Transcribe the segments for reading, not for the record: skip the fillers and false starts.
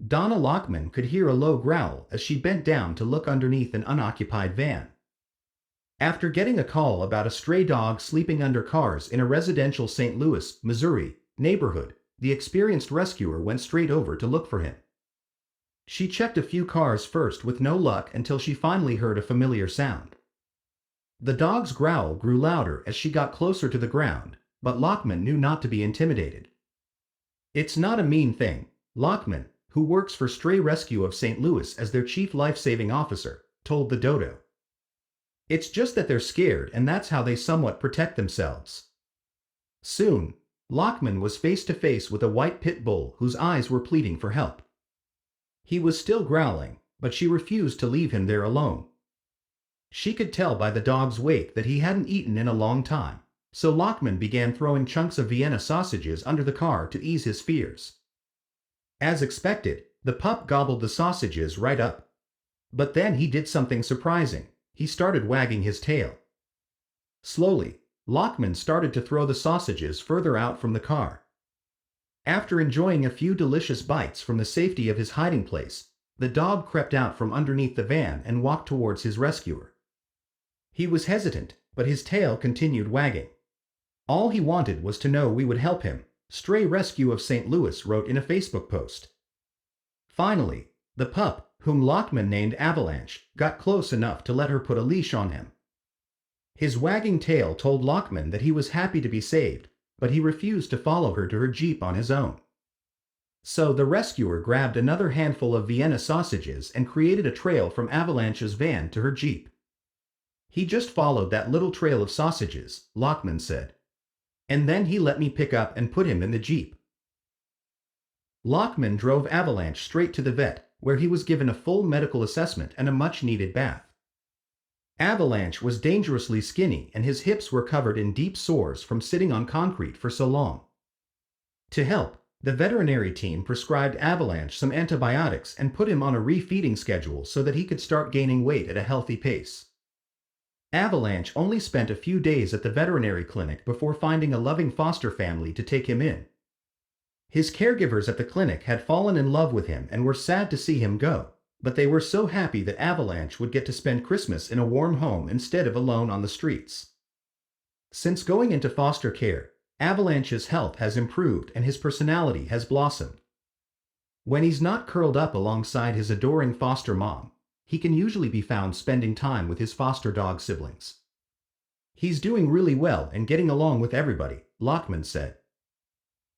Donna Lochmann could hear a low growl as she bent down to look underneath an unoccupied van. After getting a call about a stray dog sleeping under cars in a residential St. Louis, Missouri, neighborhood, the experienced rescuer went straight over to look for him. She checked a few cars first with no luck until she finally heard a familiar sound. The dog's growl grew louder as she got closer to the ground, but Lochmann knew not to be intimidated. "It's not a mean thing," Lochmann, who works for Stray Rescue of St. Louis as their chief life-saving officer, told the dodo. "It's just that they're scared and that's how they somewhat protect themselves." Soon, Lochmann was face to face with a white pit bull whose eyes were pleading for help. He was still growling, but she refused to leave him there alone. She could tell by the dog's weight that he hadn't eaten in a long time, so Lochmann began throwing chunks of Vienna sausages under the car to ease his fears. As expected, the pup gobbled the sausages right up. But then he did something surprising. He started wagging his tail. Slowly, Lochmann started to throw the sausages further out from the car. After enjoying a few delicious bites from the safety of his hiding place, the dog crept out from underneath the van and walked towards his rescuer. He was hesitant, but his tail continued wagging. "All he wanted was to know we would help him," Stray Rescue of St. Louis wrote in a Facebook post. Finally, the pup, whom Lochmann named Avalanche, got close enough to let her put a leash on him. His wagging tail told Lochmann that he was happy to be saved, but he refused to follow her to her Jeep on his own. So the rescuer grabbed another handful of Vienna sausages and created a trail from Avalanche's van to her Jeep. "He just followed that little trail of sausages," Lochmann said. "And then he let me pick up and put him in the Jeep." Lochmann drove Avalanche straight to the vet, where he was given a full medical assessment and a much-needed bath. Avalanche was dangerously skinny and his hips were covered in deep sores from sitting on concrete for so long. To help, the veterinary team prescribed Avalanche some antibiotics and put him on a refeeding schedule so that he could start gaining weight at a healthy pace. Avalanche only spent a few days at the veterinary clinic before finding a loving foster family to take him in. His caregivers at the clinic had fallen in love with him and were sad to see him go, but they were so happy that Avalanche would get to spend Christmas in a warm home instead of alone on the streets. Since going into foster care, Avalanche's health has improved and his personality has blossomed. When he's not curled up alongside his adoring foster mom, he can usually be found spending time with his foster dog siblings. "He's doing really well and getting along with everybody," Lochmann said.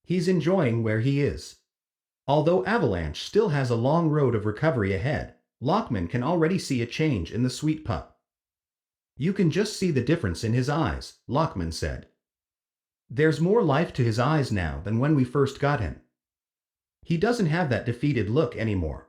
"He's enjoying where he is." Although Avalanche still has a long road of recovery ahead, Lochmann can already see a change in the sweet pup. "You can just see the difference in his eyes," Lochmann said. "There's more life to his eyes now than when we first got him. He doesn't have that defeated look anymore."